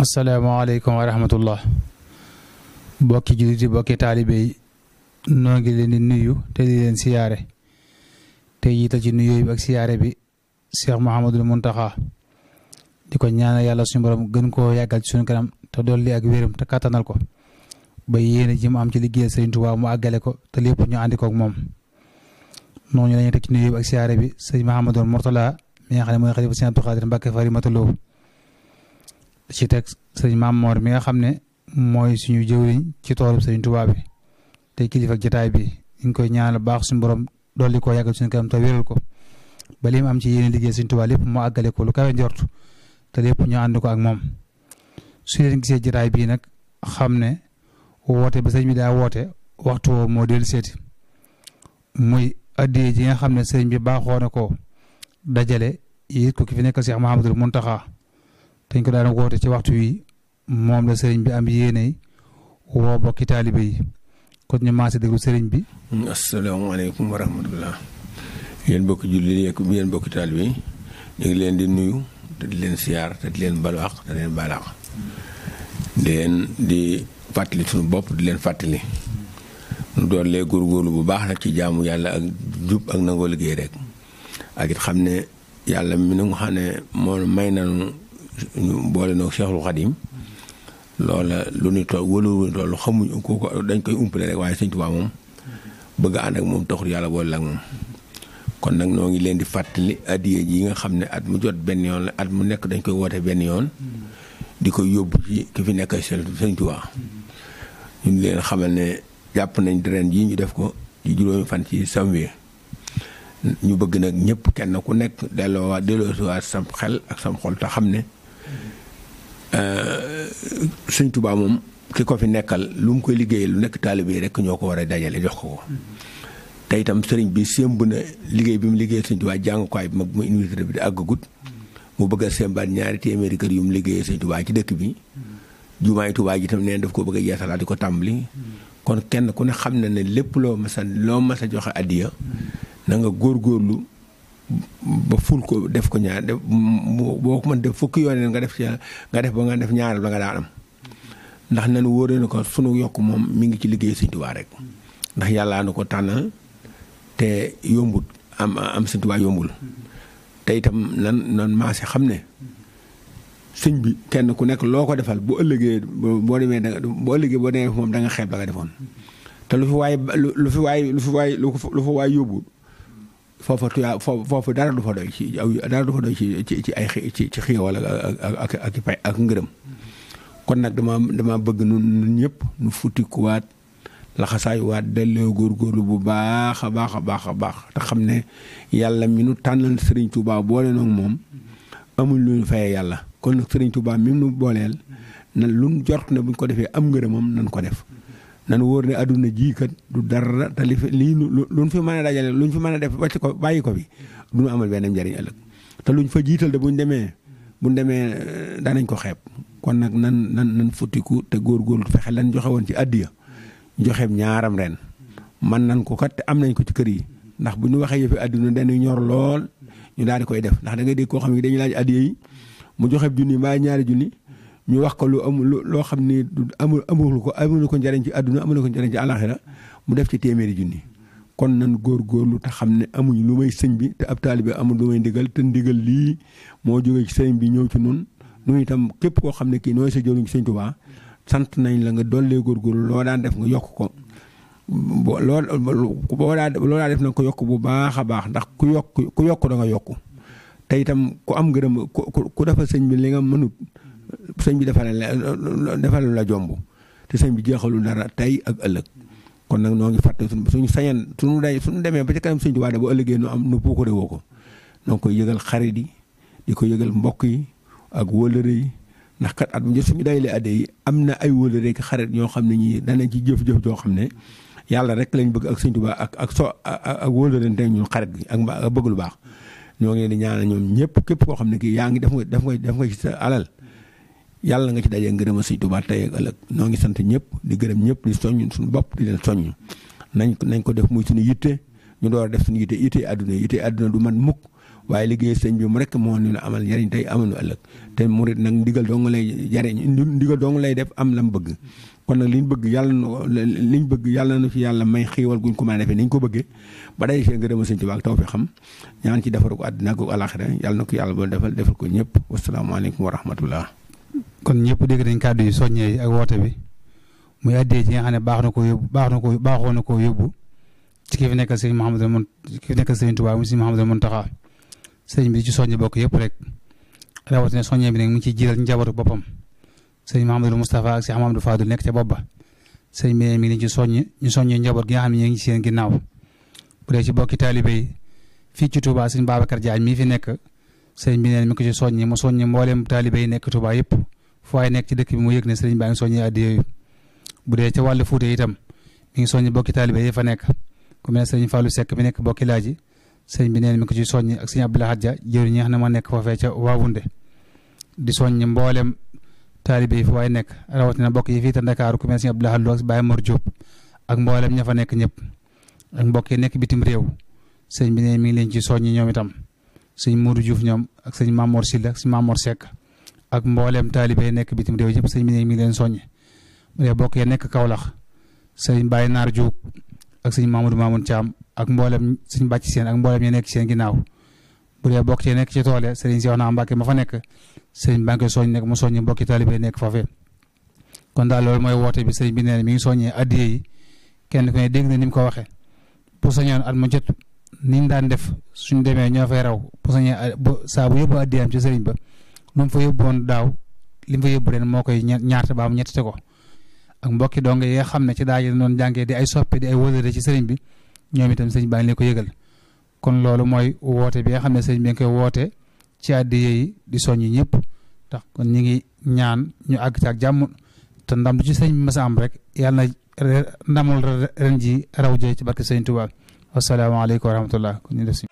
asalaamaaleykum wa rahmatullah bokki jullit yi bokki taalibe yi noo ngi leen di nuyu te di leen siyaare te yiital ci nuyoo bi ak siyaare bi Cheikh Mouhamadul Mountakha di ko ñaanal yàlla suñu borom gën koo yàggal ci suñu kanam te dolli ak wéram te kattanal ko ba yéene ji mu am ci liggéeyal Sëriñ Tuubaa mu àggale ko te lépp ñu àndi ko ak moom. noonu la ñuy teg ci nuyoo bi ak siyaare bi sëñ Mouhamadul Mourtala mi nga xam ne mooy xalifa Sëriñ Abdou Khadre Mbacké Farimata Lo ci teg sëñ Maam Moor mi nga xam ne mooy suñu jëwriñ ci toolu Sëriñ Tuubaa bi te kilifa ak jotaay bi ñu ngi koy ñaanal baax suñu borom dolli koo yàggal suñu kanam te wéral ko ba li mu am ci yéene liggéey Sëriñ Tuubaa lépp mu àggale ko lu kawe njort te lépp ñu ànd ko ak moom. su leen gisee jotaay bii nag xam ne woote ba sëñ bi daa woote waxtu woo moo dellu seeti muy addiyee ji nga xam ne sëñ bi baaxoo na ko dajale yit ko ki fi nekk Cheikh Mouhamadul Mountakha dañ ko daan woote ci waxtu wi moom la sëriñ bi am yéene woo bokki taalibe yi kon ñu maase déglu sëriñ bi. asalaamaaleykum wa rahmatullah yéen bokki jullit yi yéen bokki taalibe yi ñu ngi leen di nuyu te di leen siyaar te di leen balaax te di leen balaax di fàttali suñu bopp di leen fàttali ñu doon lee góorgóorlu bu baax nag ci jaamu yàlla ak jub ak nangoo liggéey rek ak it xam ne yàlla mi nga xam ne moo may nañu ñu boole noo Cheikhul Khadim loola lu ñu toll wóolu toll xamuñ kooku dañ koy umpale rek waaye Sëñ Tuubaa moom bëgg ànd ak moom taxul yàlla boole la ak moom. kon nag noo ngi leen di fàttali addiya ji nga xam ne at mu jot benn yoon la at mu nekk dañ koy woote benn yoon di ko yóbbu ci ki fi nekk Sëñ Tuubaa ñu leen xamal ne jàpp nañ ren jii ñu def ko ci juróomi fan ci janvier ñu bëgg nag ñëpp kenn ku nekk delloowaat sam xel ak sam xol te xam ne Sëñ Tuubaa moom ki ko fi nekkal lu mu koy liggéeyee lu nekk taalibe yi rek ñoo ko war a dajale jox ko te itam sëriñ bi sémb na liggéey bi mu liggéeyee Sëñ Tuubaa jàngukaay bi mag mu université bi di àggagut mu bëgg a sémbaat 2 téeméeri kër yu mu liggéeyee Sëñ Tuubaa ci dëkk bi jumaay Tuubaa ji itam neen daf ko bëgg a yeesalaat di ko tàmbali kon kenn ku ne xam na ne lépp loo mas a joxe addiya na nga góorgóorlu ba ful ko def ko ñaar def boo ko mën def fukki yoon nga def ba nga def ñaareel ba nga daan am ndax nanu wóoree na ko sunu yokk moom mi ngi ci liggéey Sëñ Tuubaa rek ndax yàllaa na ko tànnal te yombut am Sëñ Tuubaa yombul te itam nan maase xam ne sëñ bi kenn ku nekk loo ko defal bu ëllëgee boo demee moom da nga xeeb la nga defoon te lu fi waay yóbbu foofu dara du fa doy ci ci xéewal ak pay ak ngërëm kon nag dama bëgg nun ñëpp nu futtikuwaat laxasaayuwaat delloo góorgóorlu bu baax a baax a baax a baax te xam ne yàlla mi nu tànnal Sëriñ Tuubaa boole noog moom amul lu ñu fayee yàlla kon nag Sëriñ Tuubaa mi nu booleel na lu ñu jort ne buñ ko defee am ngërëmam nan ko def nan wóor ne àdduna jii kat du dara te lii luñ fi mën a dajale luñ fi mën a def wàcc ko bàyyi ko fi du ñu amal benn njariñ ëllëg te luñ fa jiital de buñ demee danañ ko xeeb kon nag nan futtiku te góorgóorlu fexe lan joxe woon ci addiya joxeeb ñaaram ren man nan ko kat te am nañ ko ci kër yi ndax bu ñu waxee yëfi àdduna dañuy ñor lool ñu daal di koy def ndax da ngay dégg koo xam ne dañuy laaj addiya yi mu joxeeb junni mbaa 2 junni ñu wax ko loo xam ni amul ko njariñ ci àdduna amul ko njariñ ci àlaxira mu def ci téeméeri junni kon nan góorgóorlu te xam ne amuñ lu may sëñ bi te ab taalibe amul lu may ndigal te ndigal lii moo jógee ci sëñ bi ñëw ci nun itam képp koo xam ne kii nooy sa jëriñ ci Sëñ Tuubaa sant nañ la nga dollee góorgóorlu loo daan def nga yokk ko loo daan def na ko yokk bu baax a baax ndax ku yokk da nga yokk te itam ku am ngërëm ku defal sëñ bi li nga mënut sëñ bi defal la jomb te sëñ bi jeexalul dara tey ak ëllëg kon nag noo ngi fàtte suñu sañan suñu demee ba ci kanam Sëñ Tuubaa bu ëllëgee nu puukare woo ko noo koy yëgal xarit yi di ko yëgal mbokk yi ak wóllëre yi ndax kat at bu njëkk suñu dayalee adde yi am na ay wóllëre ak xarit ñoo xam ne ñii danañ ci jëf-jëf joo xam ne yàlla rek lañ bëgg ak Sëñ Tuubaa ak wóllëre te ñun xarit gi ak bëgg lu baax ñoo ngi leen di ñaanal ñoom ñëpp képp koo xam ne kii yaa ngi def nga ci sa alal yàlla nga ci dajee ngërëm Sëñ Tuubaa tey ak ëllëg ñoo ngi sant ñëpp di gërëm ñëpp di soññ suñu bopp di leen soññ nañ ko def muy suñu yitte ñu door a def suñu yitte àdduna du man mukk waaye liggéey sëñ bi mu rek moo ñu amal njariñ tey amal ñu ëllëg te murit nag ndigal dong lay jariñ ndigal dong lay def am lam bëgg kon nag liñ bëgg yàlla na fi yàlla may xiiwal guñ ko mën a defee niñ ko bëggee ba day fee ngërëma sëñ Tuubaa ak taw fi xam ñaan ci defaru ko àddina ak alaxira yàlla na ko yàlla ba defal ko ñëpp wasalaamaaleykum wa rahmatullah. kon ñëpp dégg nañ kàddu yi soññee ak woote bi muy addee ji nga xam ne baaxoo na koo yóbbu ci ki fi nekkal sëñ Mouhamadou ki fi nekkal sëñ Tuubaa mu sëñ Mouhamadou Mountakha sëñ bi di ci soññe bokk yëpp rek rawatina soññee bi nag mu ngi ciy jiital njabootu boppam sëñ Mouhamadou Moustapha ak sëñ Amadou Fadou nekk ca bopp ba sëñ bi mi ngi ci soññ ñu soññee njaboot gi nga xam ne ñu ngi ci seen ginnaaw bu dee ci bokki taalibe yi fii ci Touba sëñ Babacar Diagne mii fi nekk sëñ bi neen mi ko ci soññi mu soññi mbooleem taalibe yi nekk Touba yëpp fu waay nekk ci dëkk bi mu yëg ne sëñ baa ngi soññi addi yooyu bu dee ca wàllu Fuuta itam mi ngi soññi bokki taalibe yi fa nekk ku mel ne sëñ Fallou Seck mi nekk bokki laaji sëñ bi neen mi ko ci soññi ak sëñ Abdoulaye Hadja jëwriñ ñi nga xam ne moo nekk foofee ca Waawunde di soññi mboolem taalibe yi fu waay nekk rawatina bokk yi fii te Ndakaaru ku mel ne sëñ Abdoulaye Hadja ak Baye Mor Diop ak mboolem ña fa nekk ñëpp ak mbokk yi nekk bitim réew sëñ bi ne mi ngi leen ci soññi ñoom itam sëñ Modou Diouf ñoom ak sëñ Mamor Sylla ak sëñ Mamor Seck ak mboolem taalibe yi nekk bitim réew yëpp sëñ bi ne mi ngi leen soññi bu dee bokk yi nekk Kaolack sëñ Baye Naar Diouf ak sëñ Mamadou Mamoun Thiam ak mboolem sëñ Bàcc Seen ak mboolem ñu nekk seen ginnaaw bu dee bokk yi nekk ci toole sëriñ Cheikhouna Mbacké ma fa nekk sëñ baa ngi koy soññ nekk mu soññi mbokki taalibe yi nekk foofee kon daal loolu mooy woote bi sëñ bi nee mi ngi soññee addiye yi kenn ku ne dégg na ni mu ko waxee bu sañoon at mu jot niñ daan def suñ demee ñoo fay raw bu sañee saa bu yóbbu addiyaam ci sëriñ ba lu mu fa yóbbuwoon daaw li mu fa yóbbu ren moo koy ñaarte ba am ñettite ko ak mbokki dong yi nga xam ne ci daaj la doon jàngee di ay soppe di ay wëlëre ci sëriñ bi ñoom itam sëriñ baa ngi leen ko yëgal kon loolu mooy woote bi nga xam ne sëriñ bi nga koy woote ci addiye yi di soññi ñëpp tax kon ñi ngi ñaan ñu àgg ci ak jàmm te ndam du ci sëriñ bi mas a am rek yàlla na ndamul ren ji raw jëy ci barke sëriñ Tuubaa wasalaamaaleykum wa rahmatullah kon ñu def si